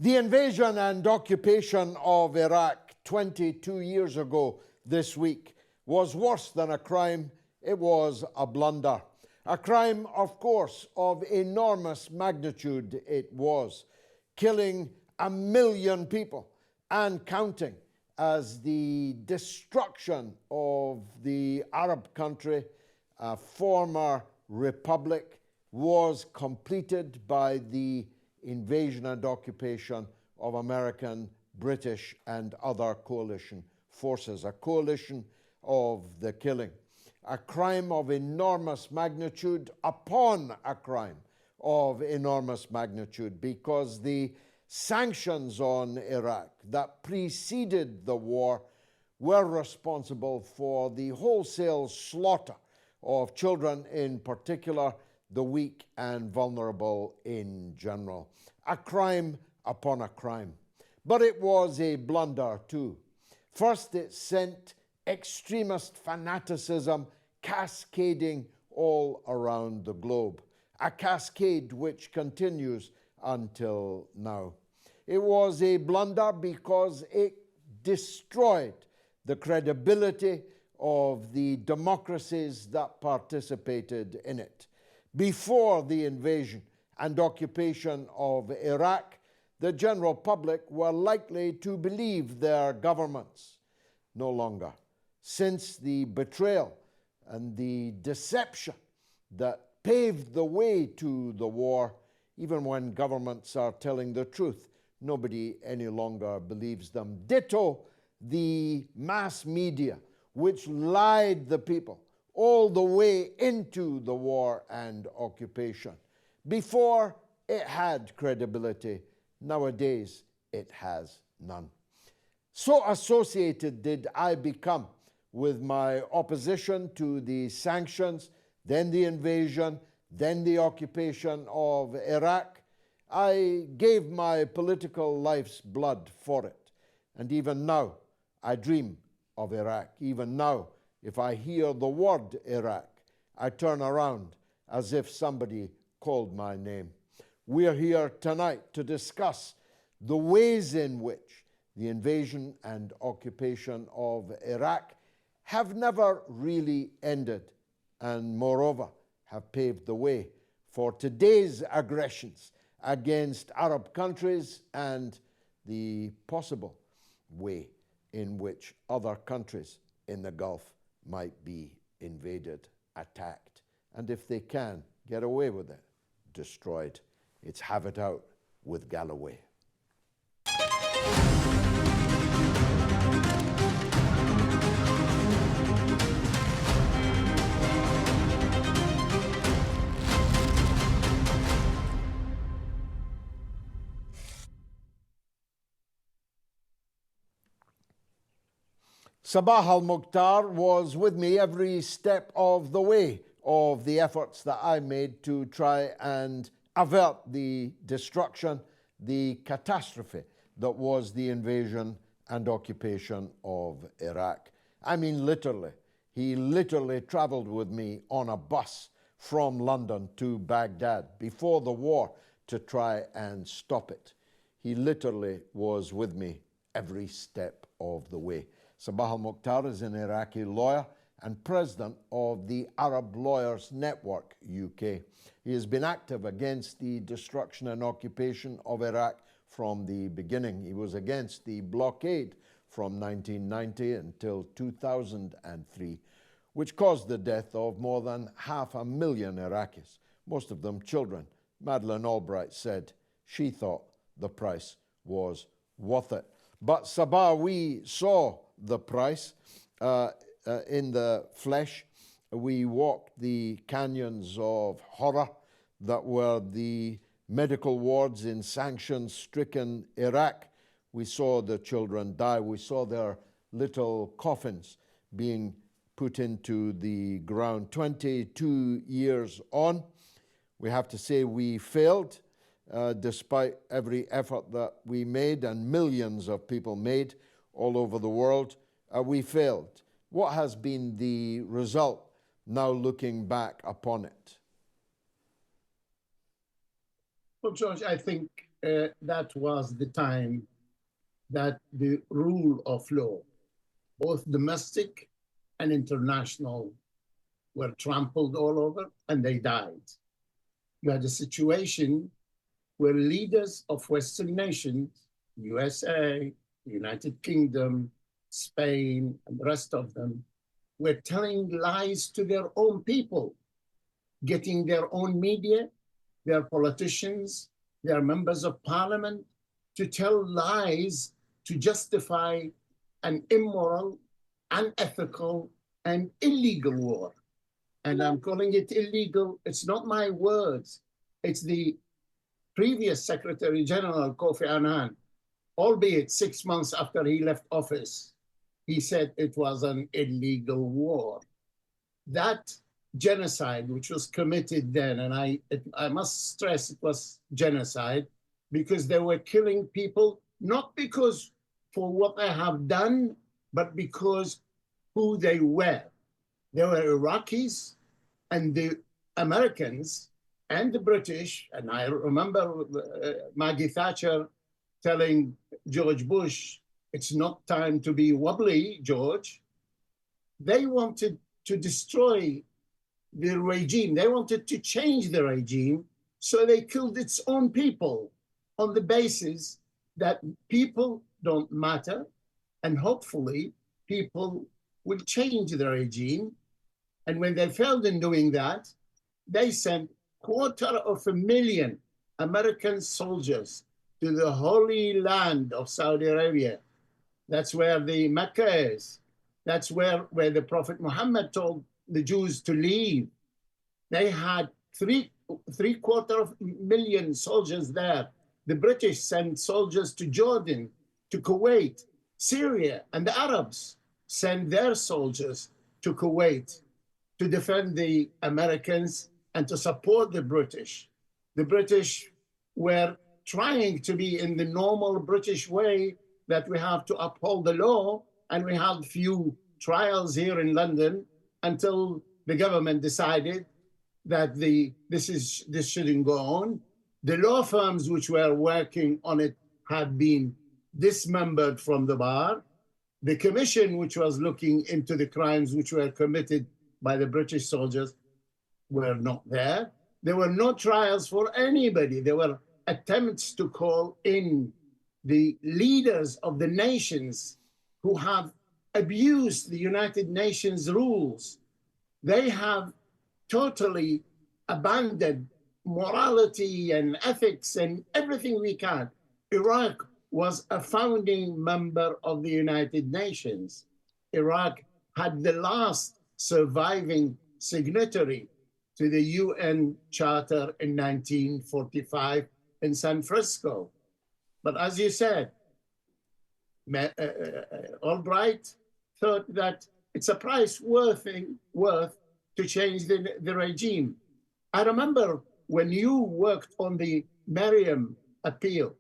The invasion and occupation of Iraq 22 years ago this week was worse than a crime. It was a blunder. A crime, of course, of enormous magnitude it was, killing 1 million people and counting, as the destruction of the Arab country, a former republic, was completed by the invasion and occupation of American, British, and other coalition forces, a coalition of the killing. A crime of enormous magnitude upon a crime of enormous magnitude, because the sanctions on Iraq that preceded the war were responsible for the wholesale slaughter of children in particular, the weak and vulnerable in general. A crime upon a crime. But it was a blunder too. First, it sent extremist fanaticism cascading all around the globe, a cascade which continues until now. It was a blunder because it destroyed the credibility of the democracies that participated in it. Before the invasion and occupation of Iraq, the general public were likely to believe their governments. No longer. Since the betrayal and the deception that paved the way to the war, even when governments are telling the truth, nobody any longer believes them. Ditto the mass media, which lied the people all the way into the war and occupation. Before, it had credibility. Nowadays, it has none. So associated did I become with my opposition to the sanctions, then the invasion, then the occupation of Iraq. I gave my political life's blood for it. And even now, I dream of Iraq. Even now, if I hear the word Iraq, I turn around as if somebody called my name. We're here tonight to discuss the ways in which the invasion and occupation of Iraq have never really ended, and moreover, have paved the way for today's aggressions against Arab countries and the possible way in which other countries in the Gulf might be invaded, attacked, and if they can get away with it, destroyed. It's have it out with Galloway. Sabah Al-Mukhtar was with me every step of the way of the efforts that I made to try and avert the destruction, the catastrophe that was the invasion and occupation of Iraq. I mean, literally. He literally traveled with me on a bus from London to Baghdad before the war to try and stop it. He literally was with me every step of the way. Sabah Al-Mukhtar is an Iraqi lawyer and president of the Arab Lawyers Network, UK. He has been active against the destruction and occupation of Iraq from the beginning. He was against the blockade from 1990 until 2003, which caused the death of more than 500,000 Iraqis, most of them children. Madeleine Albright said she thought the price was worth it. But Sabah, we saw the price in the flesh. We walked the canyons of horror that were the medical wards in sanction-stricken Iraq. We saw the children die. We saw their little coffins being put into the ground. 22 years on, we have to say we failed, despite every effort that we made and millions of people made all over the world. We failed. What has been the result now looking back upon it? Well, George, I think that was the time that the rule of law, both domestic and international, were trampled all over and they died. You had a situation where leaders of Western nations, USA, United Kingdom, Spain, and the rest of them, were telling lies to their own people, getting their own media, their politicians, their members of parliament to tell lies to justify an immoral, unethical, and illegal war. And I'm calling it illegal. It's not my words. It's the previous Secretary General, Kofi Annan, albeit 6 months after he left office. He said it was an illegal war. That genocide, which was committed then, and I must stress it was genocide, because they were killing people, not because for what they have done, but because who they were. They were Iraqis, and the Americans and the British, and I remember Maggie Thatcher telling George Bush, it's not time to be wobbly, George. They wanted to destroy the regime. They wanted to change the regime, so they killed its own people on the basis that people don't matter, and hopefully people will change the regime. And when they failed in doing that, they sent 250,000 American soldiers to the Holy Land of Saudi Arabia. That's where the Mecca is. That's where the Prophet Muhammad told the Jews to leave. They had three-quarter of million soldiers there. The British sent soldiers to Jordan, to Kuwait, Syria, and the Arabs sent their soldiers to Kuwait to defend the Americans and to support the British. The British were trying to be in the normal British way that we have to uphold the law, and we had few trials here in London until the government decided that this shouldn't go on. The law firms which were working on it had been dismembered from the bar. The commission which was looking into the crimes which were committed by the British soldiers were not there. There were no trials for anybody. There were attempts to call in the leaders of the nations who have abused the United Nations rules. They have totally abandoned morality and ethics and everything we can. Iraq was a founding member of the United Nations. Iraq had the last surviving signatory to the UN Charter in 1945 in San Francisco. But as you said, Albright thought that it's a price worth to change the regime. I remember when you worked on the Meriam appeal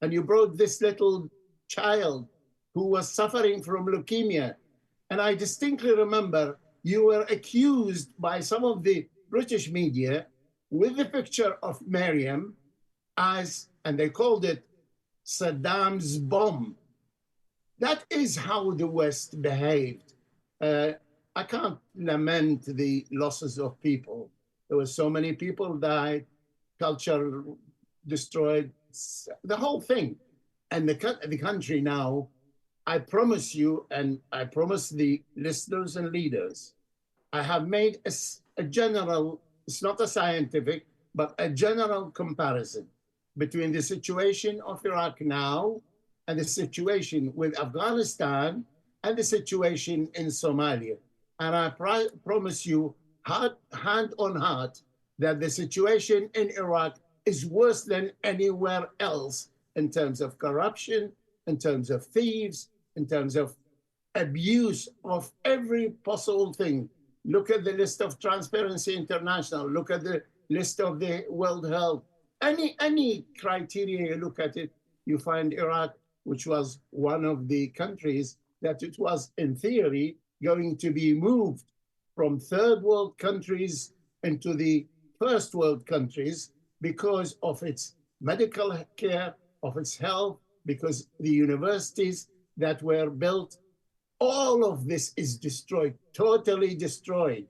and you brought this little child who was suffering from leukemia. And I distinctly remember you were accused by some of the British media with the picture of Meriam as, and they called it Saddam's bomb. That is how the West behaved. I can't lament the losses of people. There were so many people died, culture destroyed, the whole thing. And the country now, I promise you, and I promise the listeners and leaders, I have made a general, it's not a scientific, but a general comparison between the situation of Iraq now and the situation with Afghanistan and the situation in Somalia. And I promise you, hand on heart, that the situation in Iraq is worse than anywhere else in terms of corruption, in terms of thieves, in terms of abuse of every possible thing. Look at the list of Transparency International. Look at the list of the World Health. Any criteria you look at it, you find Iraq, which was one of the countries that it was, in theory, going to be moved from third world countries into the first world countries because of its medical care, of its health, because the universities that were built, all of this is destroyed, totally destroyed.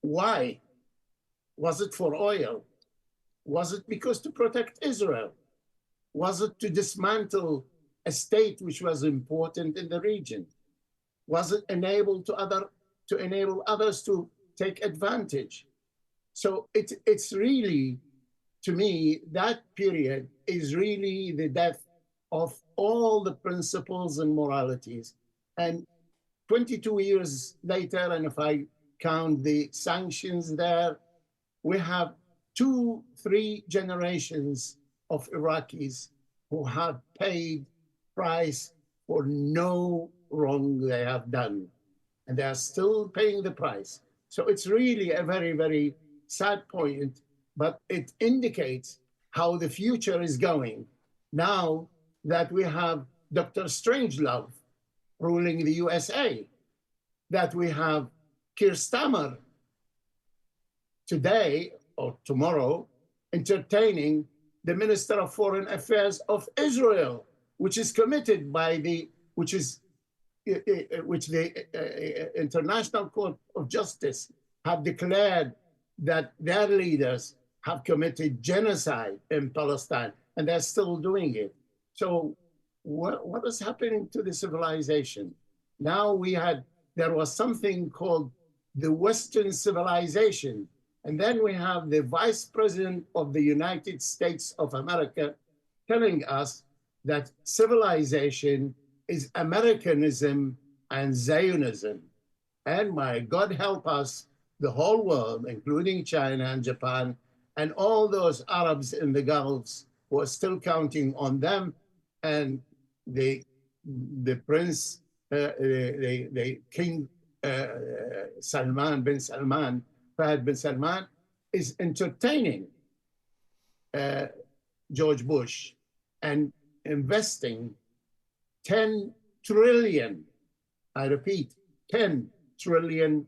Why? Was it for oil? Was it because to protect Israel? Was it to dismantle a state which was important in the region? Was it to enable others to take advantage? So it's really, to me, that period is really the death of all the principles and moralities. And 22 years later, and if I count the sanctions there, we have 2-3 generations of Iraqis who have paid price for no wrong they have done. And they are still paying the price. So it's really a very, very sad point, but it indicates how the future is going now that we have Dr. Strangelove ruling the USA, that we have Keir Starmer today or tomorrow entertaining the Minister of Foreign Affairs of Israel, which is committed by which the International Court of Justice have declared that their leaders have committed genocide in Palestine, and they're still doing it. So what is happening to the civilization? Now there was something called the Western civilization, and then we have the Vice President of the United States of America telling us that civilization is Americanism and Zionism. And my God help us, the whole world, including China and Japan, and all those Arabs in the Gulf who are still counting on them, and the prince, the king Salman bin Salman, Fahd bin Salman, is entertaining George Bush and investing 10 trillion, I repeat, $10 trillion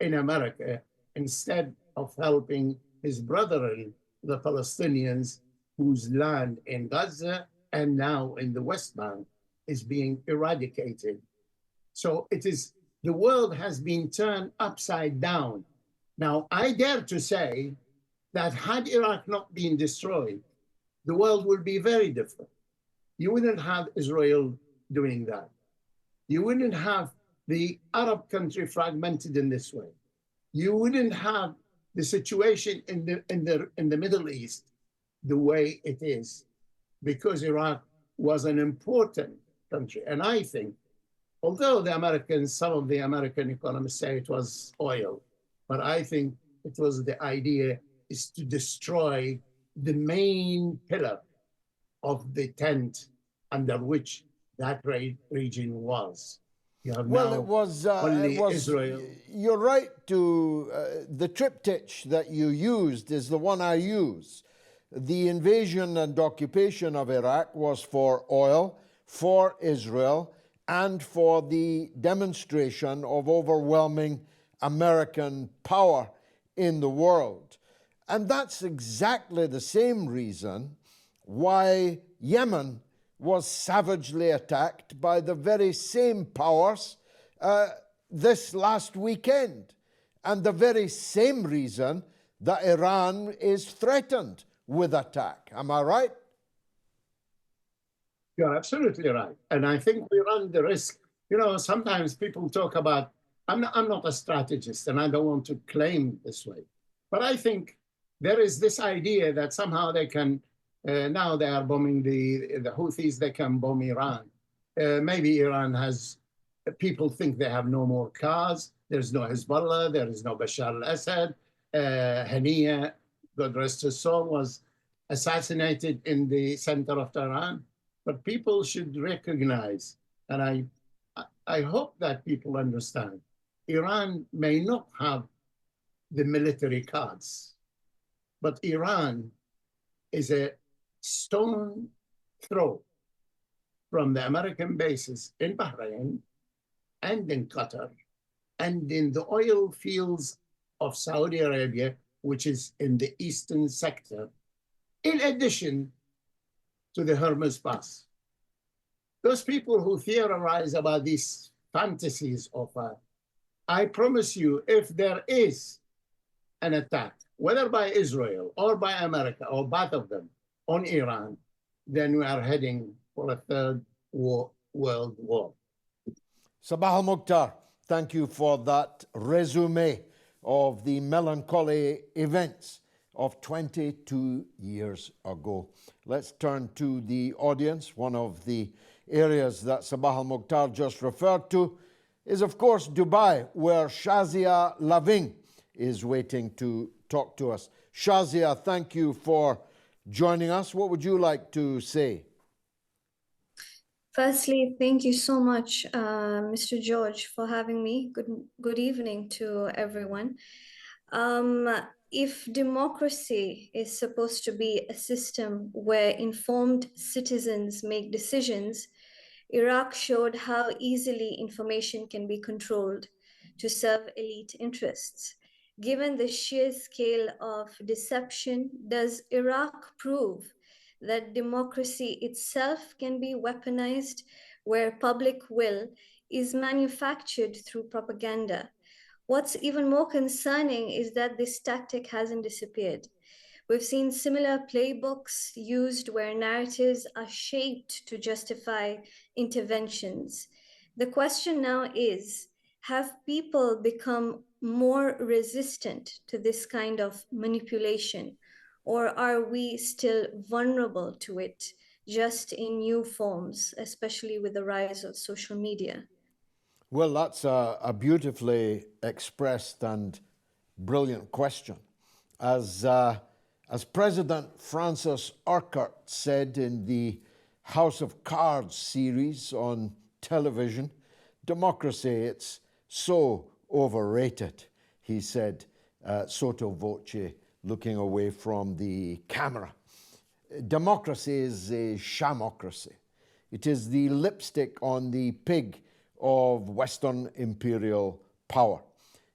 in America instead of helping his brethren, the Palestinians, whose land in Gaza and now in the West Bank is being eradicated. So the world has been turned upside down. Now, I dare to say that had Iraq not been destroyed, the world would be very different. You wouldn't have Israel doing that. You wouldn't have the Arab country fragmented in this way. You wouldn't have the situation in the Middle East the way it is, because Iraq was an important country. And I think, although some of the American economists say it was oil, but I think it was the idea is to destroy the main pillar of the tent under which that region was. You have Well, now it was Israel. You're right to the triptych that you used is the one I use. The invasion and occupation of Iraq was for oil, for Israel, and for the demonstration of overwhelming American power in the world. And that's exactly the same reason why Yemen was savagely attacked by the very same powers this last weekend, and the very same reason that Iran is threatened with attack. Am I right? You're absolutely right. And I think we run the risk. Sometimes people talk about, I'm not a strategist and I don't want to claim this way, but I think there is this idea that somehow they can, now they are bombing the Houthis, they can bomb Iran. Maybe Iran people think they have no more cars. There's no Hezbollah, there is no Bashar al-Assad. Haniya, God rest his soul, was assassinated in the center of Tehran. But people should recognize, and I hope that people understand, Iran may not have the military cards, but Iran is a stone throw from the American bases in Bahrain and in Qatar and in the oil fields of Saudi Arabia, which is in the eastern sector, in addition to the Hormuz Pass. Those people who theorize about these fantasies of, I promise you, if there is an attack, whether by Israel or by America or both of them on Iran, then we are heading for a third world war. Sabah Al-Mukhtar, thank you for that resume of the melancholy events of 22 years ago. Let's turn to the audience. One of the areas that Sabah Al-Mukhtar just referred to is, of course, Dubai, where Shazia Laving is waiting to talk to us. Shazia, thank you for joining us. What would you like to say? Firstly, thank you so much, Mr. George, for having me. Good evening to everyone. If democracy is supposed to be a system where informed citizens make decisions, Iraq showed how easily information can be controlled to serve elite interests. Given the sheer scale of deception, does Iraq prove that democracy itself can be weaponized, where public will is manufactured through propaganda? What's even more concerning is that this tactic hasn't disappeared. We've seen similar playbooks used where narratives are shaped to justify interventions. The question now is, have people become more resistant to this kind of manipulation, or are we still vulnerable to it, just in new forms, especially with the rise of social media? Well, that's a beautifully expressed and brilliant question. As President Francis Urquhart said in the House of Cards series on television, democracy, it's so overrated, he said, sotto voce, looking away from the camera. Democracy is a shamocracy. It is the lipstick on the pig of Western imperial power.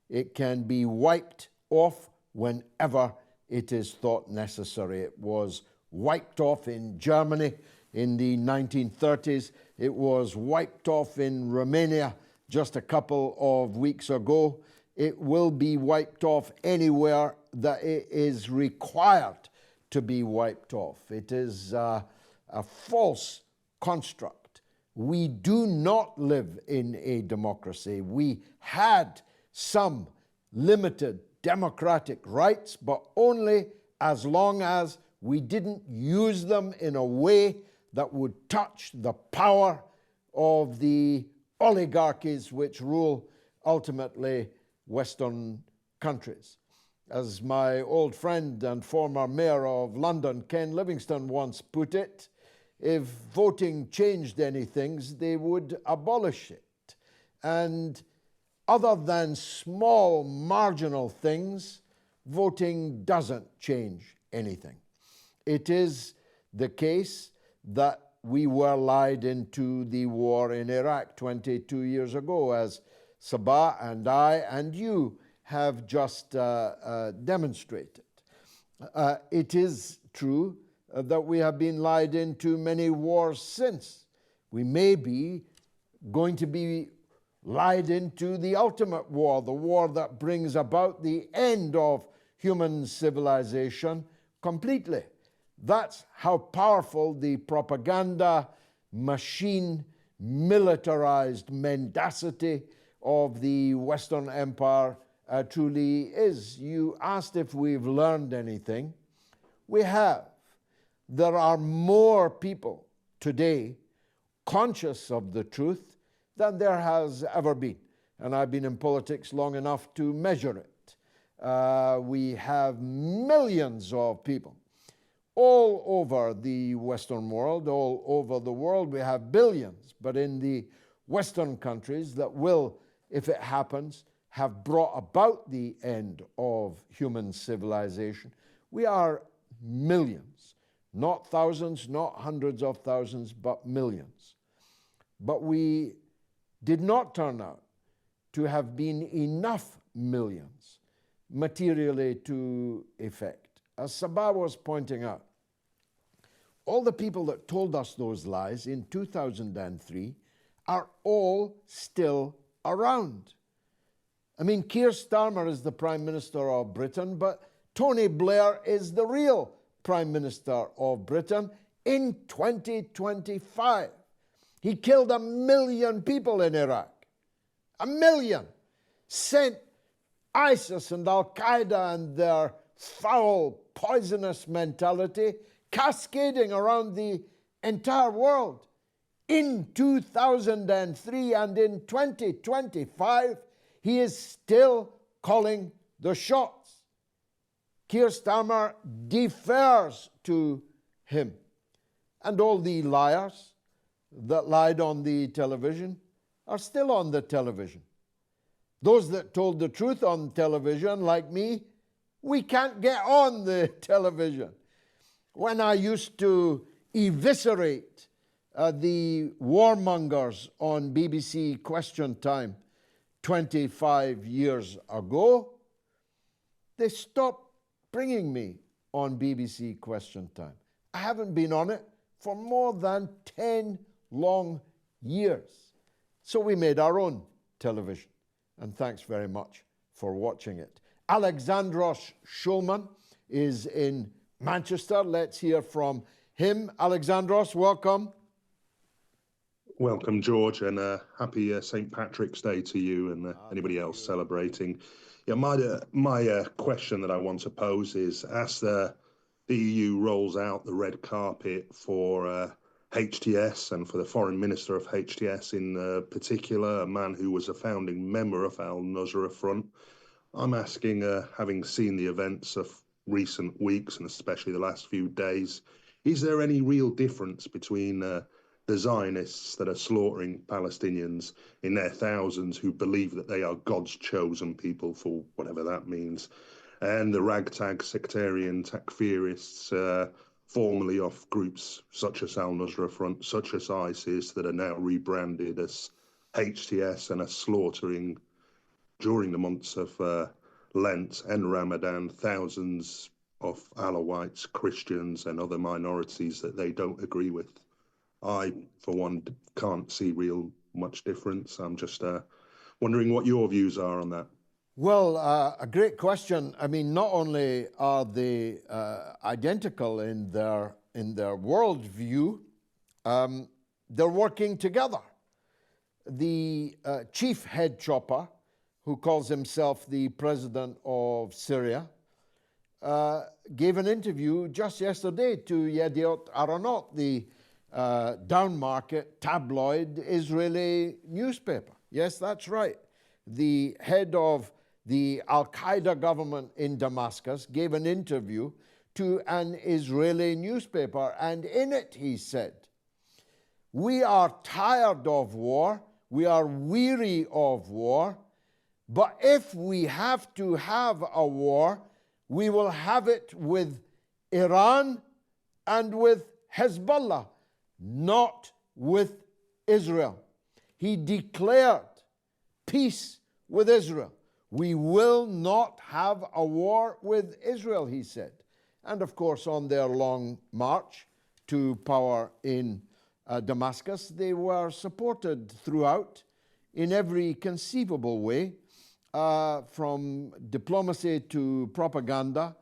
It can be wiped off whenever it is thought necessary. It was wiped off in Germany in the 1930s. It was wiped off in Romania just a couple of weeks ago. It will be wiped off anywhere that it is required to be wiped off. It is a false construct. We do not live in a democracy. We had some limited democratic rights, but only as long as we didn't use them in a way that would touch the power of the oligarchies which rule ultimately Western countries. As my old friend and former mayor of London, Ken Livingstone, once put it, if voting changed anything, they would abolish it. And other than small marginal things, voting doesn't change anything. It is the case that we were lied into the war in Iraq 22 years ago, as Sabah and I and you have just demonstrated. It is true that we have been lied into many wars since. We may be going to be lied into the ultimate war, the war that brings about the end of human civilization completely. That's how powerful the propaganda machine, militarized mendacity of the Western Empire truly is. You asked if we've learned anything. We have. There are more people today conscious of the truth than there has ever been. And I've been in politics long enough to measure it. We have millions of people all over the Western world, all over the world. We have billions, but in the Western countries that will, if it happens, have brought about the end of human civilization, we are millions. Not thousands, not hundreds of thousands, but millions. But we did not turn out to have been enough millions materially to effect. As Sabah was pointing out, all the people that told us those lies in 2003 are all still around. I mean, Keir Starmer is the Prime Minister of Britain, but Tony Blair is the real Prime Minister of Britain in 2025. He killed 1 million people in Iraq. 1 million. Sent ISIS and Al-Qaeda and their foul, poisonous mentality cascading around the entire world. In 2003 and in 2025, he is still calling the shots. Keir Starmer defers to him. And all the liars that lied on the television are still on the television. Those that told the truth on television, like me, we can't get on the television. When I used to eviscerate the warmongers on BBC Question Time 25 years ago, they stopped bringing me on BBC Question Time. I haven't been on it for more than 10 long years. So we made our own television. And thanks very much for watching it. Alexandros Shulman is in Manchester. Let's hear from him. Alexandros, welcome. Welcome, George, and happy St. Patrick's Day to you and anybody else celebrating. Yeah, my question that I want to pose is, as the EU rolls out the red carpet for HTS and for the foreign minister of HTS in particular, a man who was a founding member of Al-Nusra Front, I'm asking, having seen the events of recent weeks and especially the last few days, is there any real difference between the Zionists that are slaughtering Palestinians in their thousands who believe that they are God's chosen people, for whatever that means, and the ragtag sectarian takfirists, formerly of groups such as Al-Nusra Front, such as ISIS, that are now rebranded as HTS and are slaughtering, during the months of Lent and Ramadan, thousands of Alawites, Christians and other minorities that they don't agree with. I, for one, can't see real much difference. I'm just wondering what your views are on that. Well, a great question. I mean, not only are they identical in their worldview, they're working together. The chief head chopper, who calls himself the president of Syria, gave an interview just yesterday to Yediot Aharonot, the downmarket tabloid Israeli newspaper. Yes, that's right. The head of the Al-Qaeda government in Damascus gave an interview to an Israeli newspaper, and in it he said, "We are tired of war, we are weary of war, but if we have to have a war, we will have it with Iran and with Hezbollah, not with Israel." He declared peace with Israel. We will not have a war with Israel, he said. And of course, on their long march to power in Damascus, they were supported throughout in every conceivable way, from diplomacy to propaganda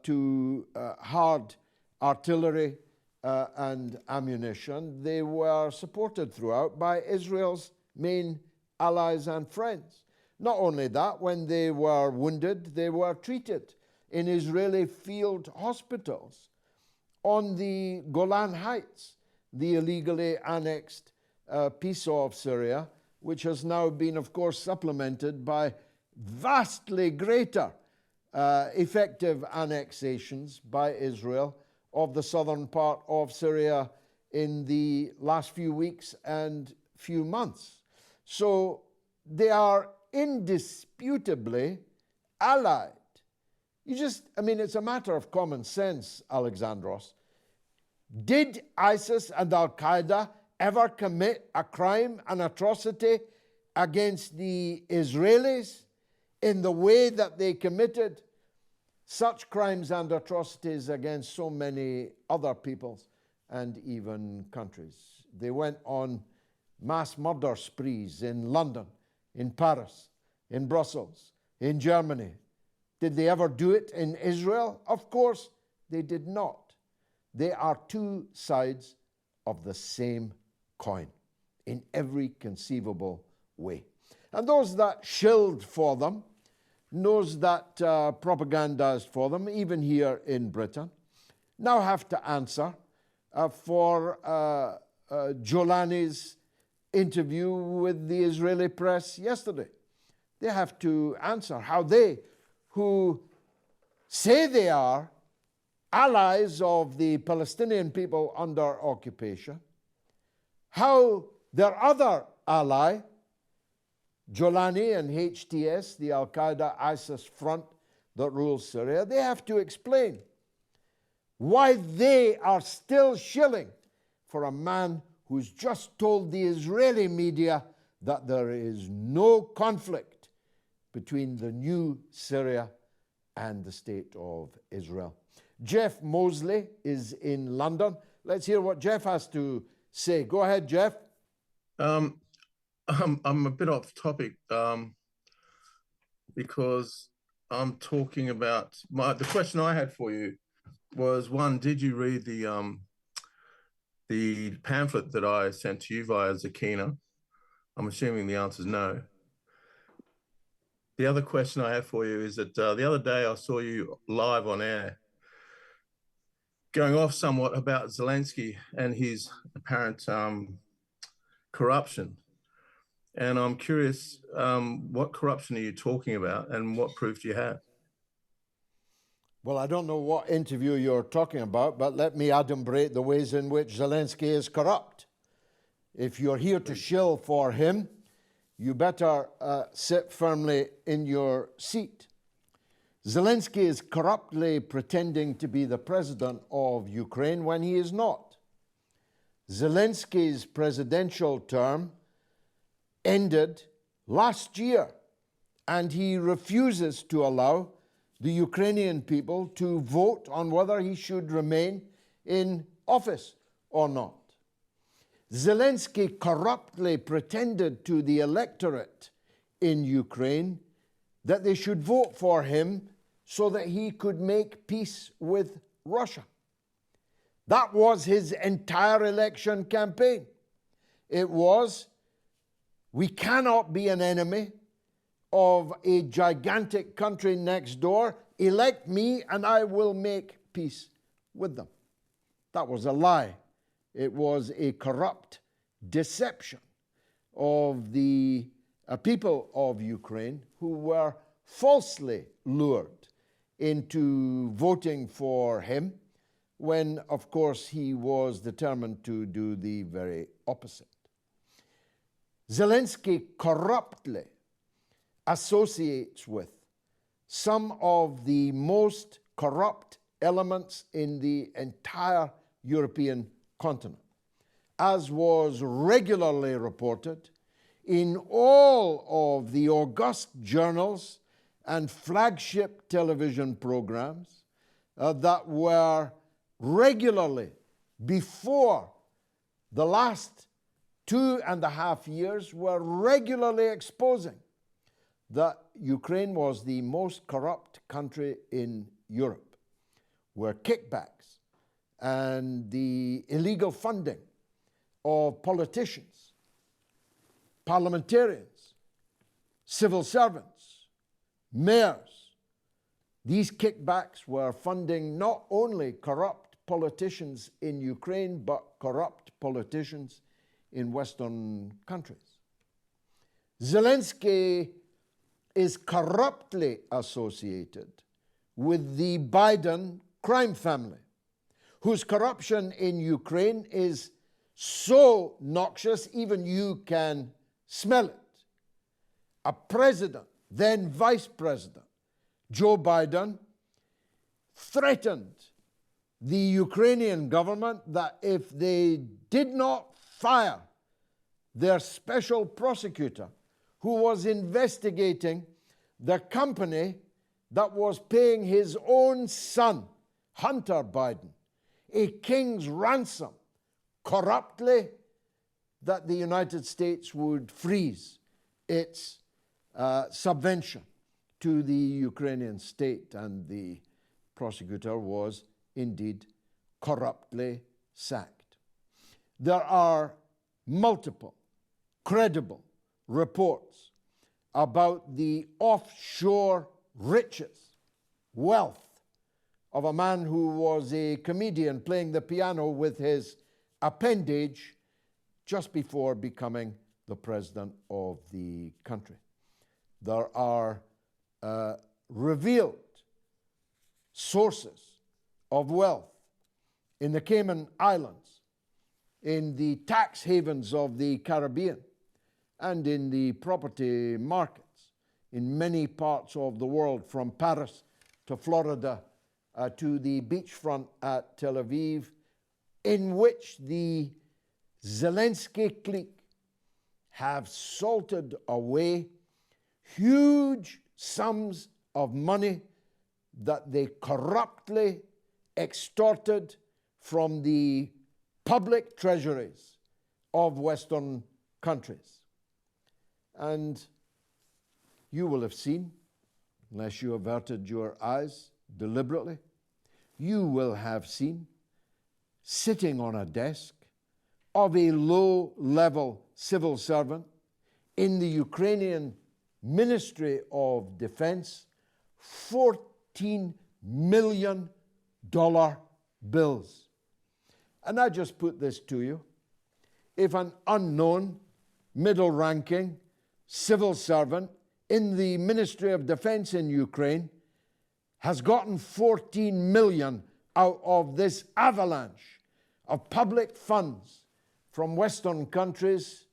to hard artillery and ammunition. They were supported throughout by Israel's main allies and friends. Not only that, when they were wounded, they were treated in Israeli field hospitals. On the Golan Heights, the illegally annexed piece of Syria, which has now been, of course, supplemented by vastly greater effective annexations by Israel of the southern part of Syria in the last few weeks and few months. So they are indisputably allied. It's a matter of common sense, Alexandros. Did ISIS and Al-Qaeda ever commit a crime, an atrocity against the Israelis in the way that they committed such crimes and atrocities against so many other peoples and even countries. They went on mass murder sprees in London, in Paris, in Brussels, in Germany. Did they ever do it in Israel? Of course, they did not. They are two sides of the same coin in every conceivable way. And those that shilled for them, those that propagandized for them, even here in Britain, now have to answer for Jolani's interview with the Israeli press yesterday. They have to answer how they, who say they are allies of the Palestinian people under occupation, how their other ally, Jolani and HTS, the Al-Qaeda-ISIS front that rules Syria, they have to explain why they are still shilling for a man who's just told the Israeli media that there is no conflict between the new Syria and the State of Israel. Jeff Mosley is in London. Let's hear what Jeff has to say. Go ahead, Jeff. I'm a bit off topic because I'm talking about the question I had for you was, one, did you read the pamphlet that I sent to you via Zakina? I'm assuming the answer is no. The other question I have for you is that the other day I saw you live on air going off somewhat about Zelenskyy and his apparent corruption. And I'm curious, what corruption are you talking about and what proof do you have? Well, I don't know what interview you're talking about, but let me adumbrate the ways in which Zelenskyy is corrupt. If you're here to shill for him, you better sit firmly in your seat. Zelenskyy is corruptly pretending to be the president of Ukraine when he is not. Zelenskyy's presidential term ended last year, and he refuses to allow the Ukrainian people to vote on whether he should remain in office or not. Zelenskyy corruptly pretended to the electorate in Ukraine that they should vote for him so that he could make peace with Russia. That was his entire election campaign. It was, we cannot be an enemy of a gigantic country next door. Elect me and I will make peace with them. That was a lie. It was a corrupt deception of the people of Ukraine who were falsely lured into voting for him when, of course, he was determined to do the very opposite. Zelenskyy corruptly associates with some of the most corrupt elements in the entire European continent, as was regularly reported in all of the august journals and flagship television programs that were regularly, before the last 2.5 years, were regularly exposing that Ukraine was the most corrupt country in Europe, where kickbacks and the illegal funding of politicians, parliamentarians, civil servants, mayors, these kickbacks were funding not only corrupt politicians in Ukraine, but corrupt politicians in Western countries. Zelenskyy is corruptly associated with the Biden crime family, whose corruption in Ukraine is so noxious even you can smell it. A president, then vice president, Joe Biden, threatened the Ukrainian government that if they did not fire their special prosecutor who was investigating the company that was paying his own son, Hunter Biden, a king's ransom, corruptly, that the United States would freeze its subvention to the Ukrainian state, and the prosecutor was indeed corruptly sacked. There are multiple credible reports about the offshore riches, wealth of a man who was a comedian playing the piano with his appendage just before becoming the president of the country. There are revealed sources of wealth in the Cayman Islands, in the tax havens of the Caribbean, and in the property markets in many parts of the world, from Paris to Florida to the beachfront at Tel Aviv, in which the Zelenskyy clique have salted away huge sums of money that they corruptly extorted from the public treasuries of Western countries. And you will have seen, unless you averted your eyes deliberately, you will have seen sitting on a desk of a low-level civil servant in the Ukrainian Ministry of Defense, $14 million bills. And I just put this to you. If an unknown, middle-ranking civil servant in the Ministry of Defense in Ukraine has gotten 14 million out of this avalanche of public funds from Western countries,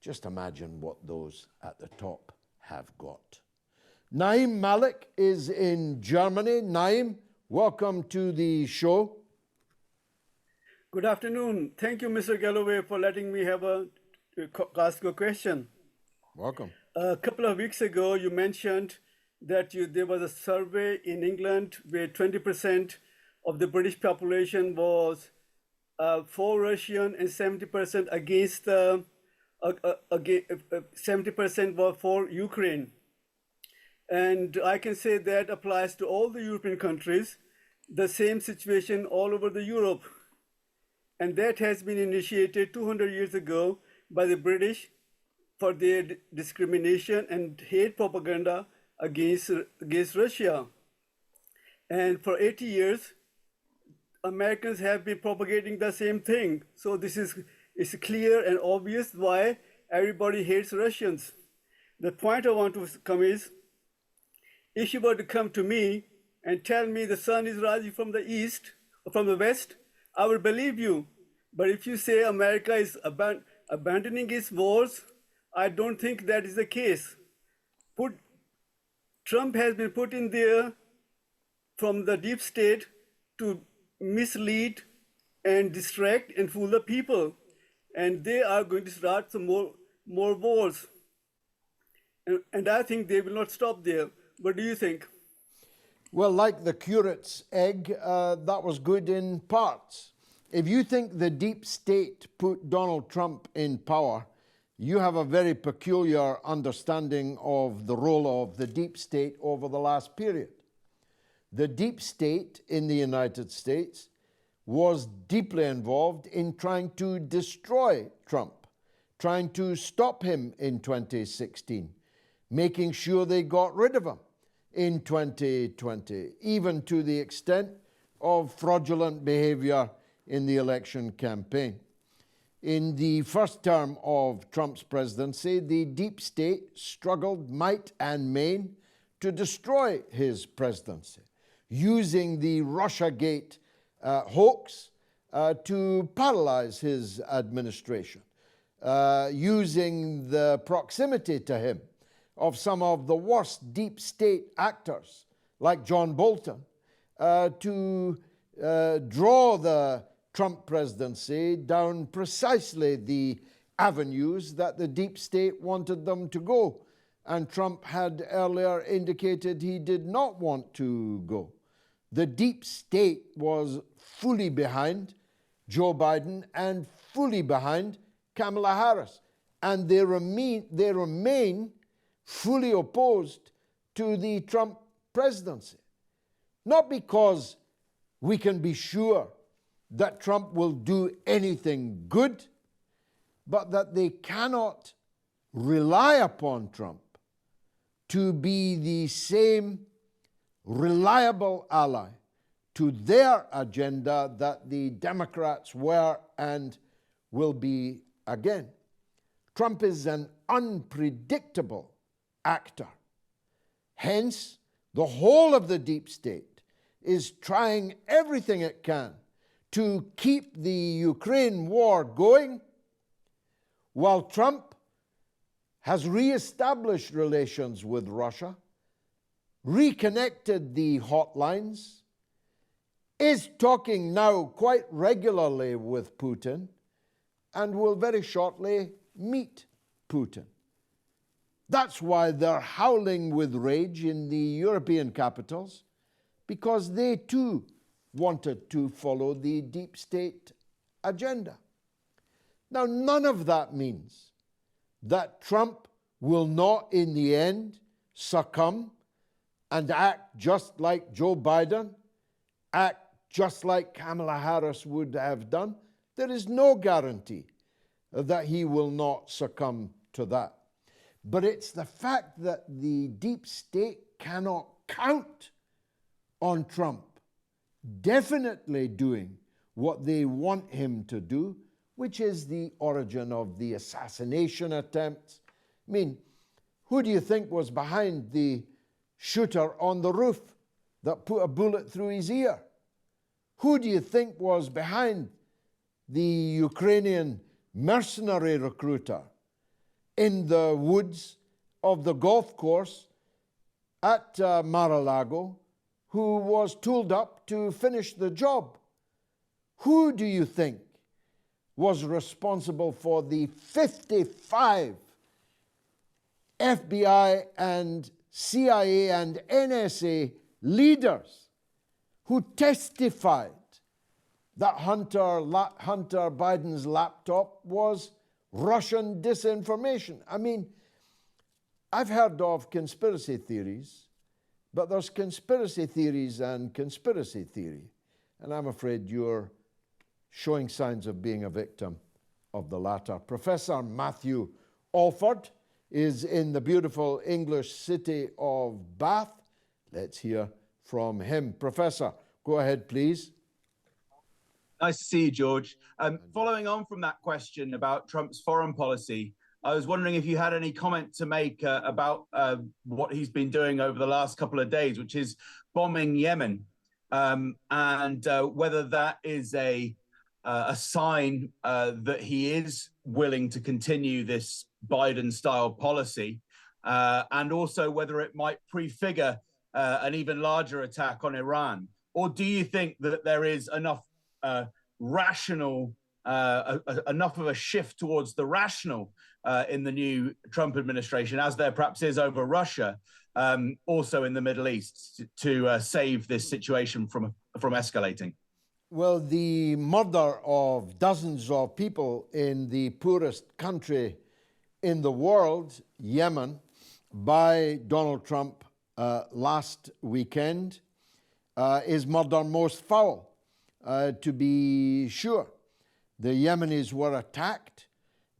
just imagine what those at the top have got. Naeem Malik is in Germany. Naeem, welcome to the show. Good afternoon. Thank you, Mr. Galloway, for letting me ask a question. Welcome. A couple of weeks ago, you mentioned that there was a survey in England where 20% of the British population was for Russian and 70% against 70% were for Ukraine. And I can say that applies to all the European countries, the same situation all over the Europe. And that has been initiated 200 years ago by the British for their discrimination and hate propaganda against Russia. And for 80 years, Americans have been propagating the same thing. So it's clear and obvious why everybody hates Russians. The point I want to come is, if you were to come to me and tell me the sun is rising from the east or from the west, I will believe you. But if you say America is abandoning its wars, I don't think that is the case. Trump has been put in there from the deep state to mislead and distract and fool the people. And they are going to start some more wars. And I think they will not stop there. What do you think? Well, like the curate's egg, that was good in parts. If you think the deep state put Donald Trump in power, you have a very peculiar understanding of the role of the deep state over the last period. The deep state in the United States was deeply involved in trying to destroy Trump, trying to stop him in 2016, making sure they got rid of him in 2020, even to the extent of fraudulent behavior in the election campaign. In the first term of Trump's presidency, the deep state struggled might and main to destroy his presidency, using the Russiagate hoax to paralyze his administration, using the proximity to him of some of the worst deep state actors, like John Bolton, to draw the Trump presidency down precisely the avenues that the deep state wanted them to go. and Trump had earlier indicated he did not want to go. The deep state was fully behind Joe Biden and fully behind Kamala Harris, and they remain fully opposed to the Trump presidency. Not because we can be sure that Trump will do anything good, but that they cannot rely upon Trump to be the same reliable ally to their agenda that the Democrats were and will be again. Trump is an unpredictable actor. Hence, the whole of the deep state is trying everything it can to keep the Ukraine war going, while Trump has re-established relations with Russia, reconnected the hotlines, is talking now quite regularly with Putin, and will very shortly meet Putin. That's why they're howling with rage in the European capitals, because they too wanted to follow the deep state agenda. Now, none of that means that Trump will not in the end succumb and act just like Joe Biden, act just like Kamala Harris would have done. There is no guarantee that he will not succumb to that. But it's the fact that the deep state cannot count on Trump definitely doing what they want him to do, which is the origin of the assassination attempts. I mean, who do you think was behind the shooter on the roof that put a bullet through his ear? Who do you think was behind the Ukrainian mercenary recruiter in the woods of the golf course at Mar-a-Lago, who was tooled up to finish the job? Who do you think was responsible for the 55 FBI and CIA and NSA leaders who testified that Hunter Biden's laptop was Russian disinformation? I mean, I've heard of conspiracy theories, but there's conspiracy theories and conspiracy theory. And I'm afraid you're showing signs of being a victim of the latter. Professor Matthew Alford is in the beautiful English city of Bath. Let's hear from him. Professor, go ahead, please. Nice to see you, George. Following on from that question about Trump's foreign policy, I was wondering if you had any comment to make about what he's been doing over the last couple of days, which is bombing Yemen, and whether that is a sign that he is willing to continue this Biden-style policy, and also whether it might prefigure an even larger attack on Iran. Or do you think that there is enough rational, enough of a shift towards the rational in the new Trump administration, as there perhaps is over Russia, also in the Middle East, to save this situation from escalating? Well, the murder of dozens of people in the poorest country in the world, Yemen, by Donald Trump last weekend is murder most foul, to be sure. The Yemenis were attacked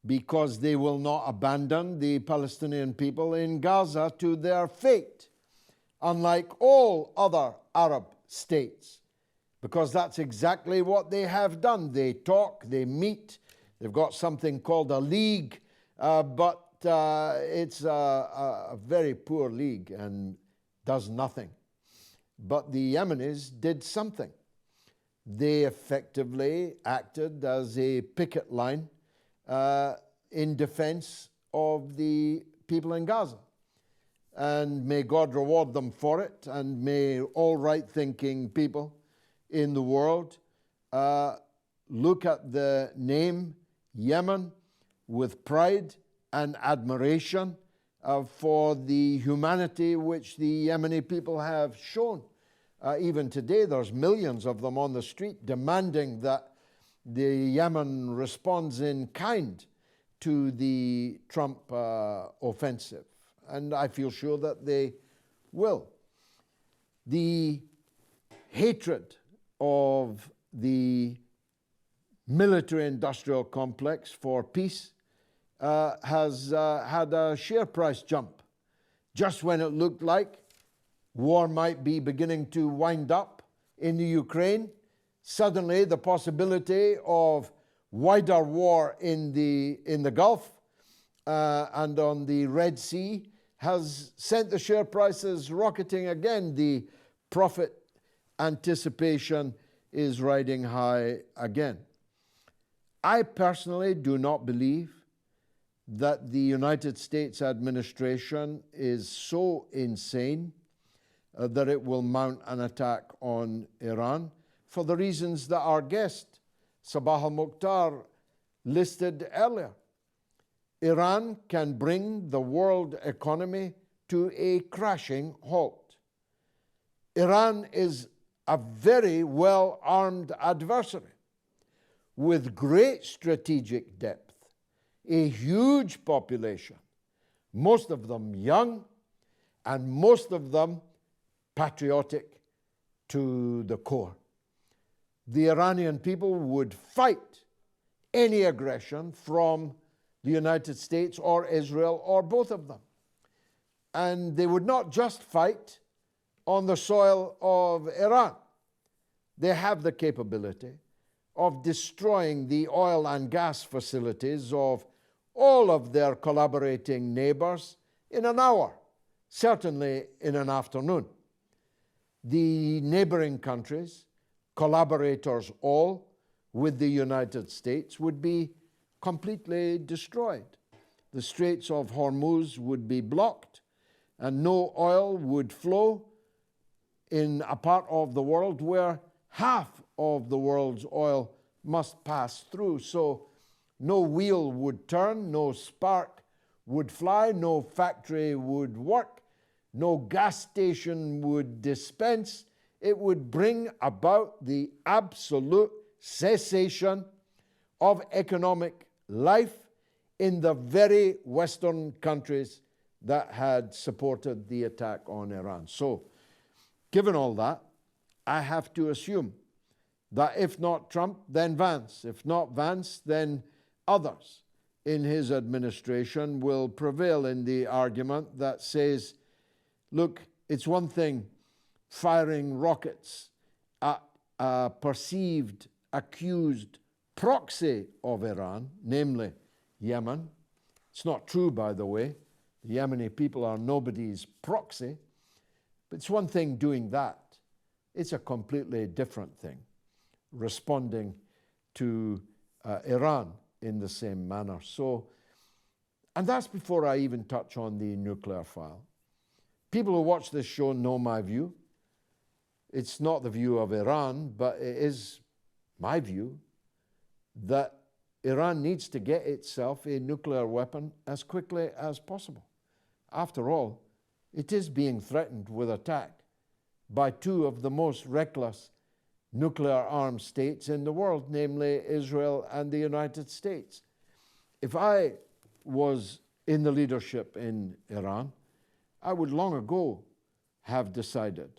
because they will not abandon the Palestinian people in Gaza to their fate, unlike all other Arab states, because that's exactly what they have done. They talk, they meet, they've got something called a league, but it's a very poor league and does nothing. But the Yemenis did something. They effectively acted as a picket line in defense of the people in Gaza. And may God reward them for it, and may all right-thinking people in the world look at the name Yemen with pride and admiration for the humanity which the Yemeni people have shown. Even today, there's millions of them on the street demanding that the Yemen responds in kind to the Trump offensive. And I feel sure that they will. The hatred of the military-industrial complex for peace has had a share price jump. Just when it looked like war might be beginning to wind up in the Ukraine, suddenly the possibility of wider war in the Gulf and on the Red Sea has sent the share prices rocketing again. The profit anticipation is riding high again. I personally do not believe that the United States administration is so insane that it will mount an attack on Iran for the reasons that our guest, Sabah Al-Mukhtar, listed earlier. Iran can bring the world economy to a crashing halt. Iran is a very well-armed adversary with great strategic depth, a huge population, most of them young, and most of them patriotic to the core. The Iranian people would fight any aggression from the United States or Israel or both of them. And they would not just fight on the soil of Iran. They have the capability of destroying the oil and gas facilities of all of their collaborating neighbors in an hour, certainly in an afternoon. The neighboring countries, collaborators all with the United States, would be completely destroyed. The Straits of Hormuz would be blocked and no oil would flow in a part of the world where half of the world's oil must pass through. So no wheel would turn, no spark would fly, no factory would work, no gas station would dispense. It would bring about the absolute cessation of economic life in the very Western countries that had supported the attack on Iran. So, given all that, I have to assume that if not Trump, then Vance. If not Vance, then others in his administration will prevail in the argument that says, look, it's one thing firing rockets at a perceived accused proxy of Iran, namely Yemen. It's not true, by the way. The Yemeni people are nobody's proxy. But it's one thing doing that. It's a completely different thing, responding to Iran in the same manner. So, and that's before I even touch on the nuclear file. People who watch this show know my view. It's not the view of Iran, but it is my view that Iran needs to get itself a nuclear weapon as quickly as possible. After all, it is being threatened with attack by two of the most reckless nuclear-armed states in the world, namely Israel and the United States. If I was in the leadership in Iran, I would long ago have decided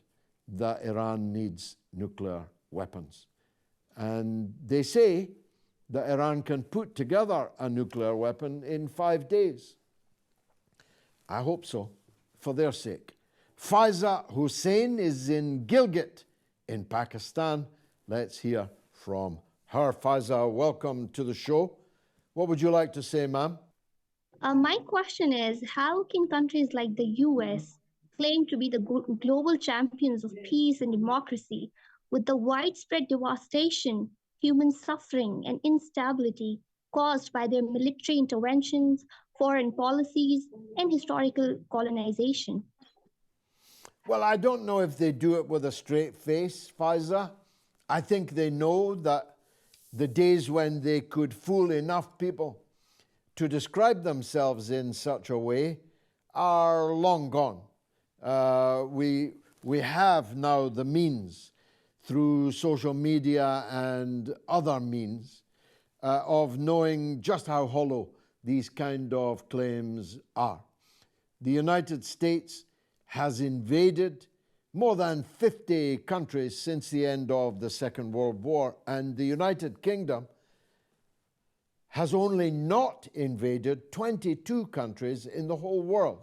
that Iran needs nuclear weapons. And they say that Iran can put together a nuclear weapon in 5 days. I hope so, for their sake. Faiza Hussain is in Gilgit in Pakistan. Let's hear from her. Faiza, welcome to the show. What would you like to say, ma'am? My question is, how can countries like the US claim to be the global champions of peace and democracy with the widespread devastation, human suffering, and instability caused by their military interventions, foreign policies, and historical colonization? Well, I don't know if they do it with a straight face, Faiza. I think they know that the days when they could fool enough people to describe themselves in such a way are long gone. We have now the means through social media and other means of knowing just how hollow these kind of claims are. The United States has invaded more than 50 countries since the end of the Second World War, and the United Kingdom has only not invaded 22 countries in the whole world.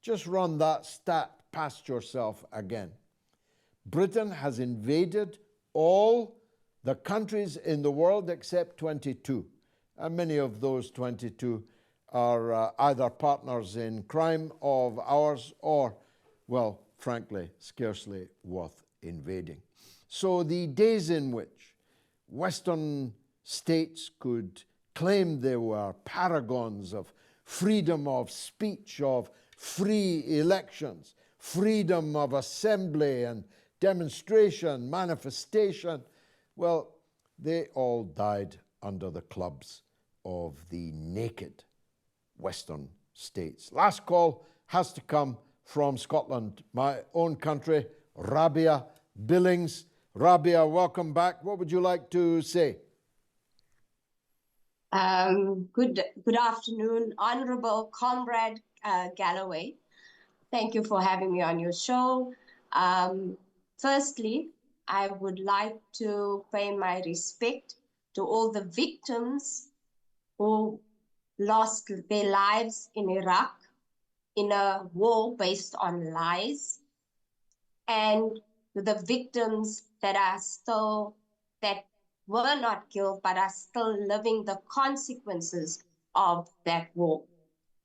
Just run that stat past yourself again. Britain has invaded all the countries in the world except 22, and many of those 22 are either partners in crime of ours or, well, frankly, scarcely worth invading. So the days in which Western states could claim they were paragons of freedom of speech, of free elections, freedom of assembly and demonstration, manifestation, well, they all died under the clubs of the naked Western states. Last call has to come from Scotland, my own country. Rabia Billings. Rabia, welcome back. What would you like to say? Good afternoon, Honorable Comrade Galloway. Thank you for having me on your show. Firstly, I would like to pay my respect to all the victims who lost their lives in Iraq in a war based on lies, and to the victims that were not killed but are still living the consequences of that war.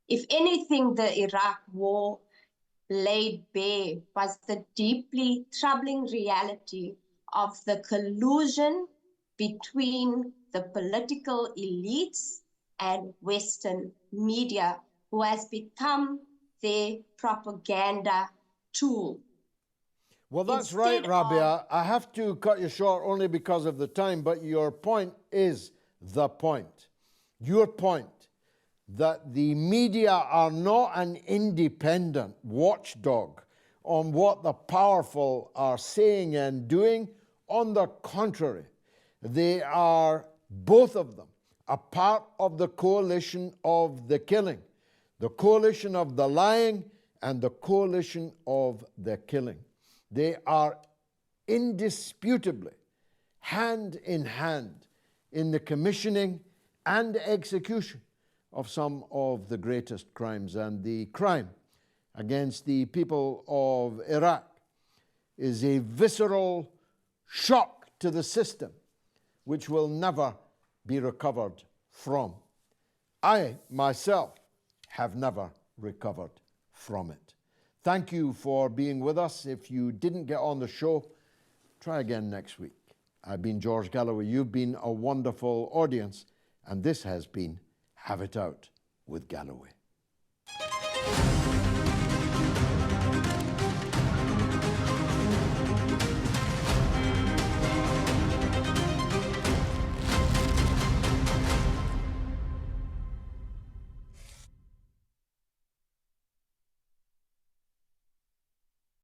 If anything, the Iraq war laid bare was the deeply troubling reality of the collusion between the political elites and Western media, who has become their propaganda tool. Well, that's right, Rabia. I have to cut you short only because of the time, but your point is the point. Your point that the media are not an independent watchdog on what the powerful are saying and doing. On the contrary, they are, both of them, a part of the coalition of the killing, the coalition of the lying and the coalition of the killing. They are indisputably hand in hand in the commissioning and execution of some of the greatest crimes. And the crime against the people of Iraq is a visceral shock to the system which will never be recovered from. I myself have never recovered from it. Thank you for being with us. If you didn't get on the show, try again next week. I've been George Galloway. You've been a wonderful audience, and this has been Have It Out with Galloway.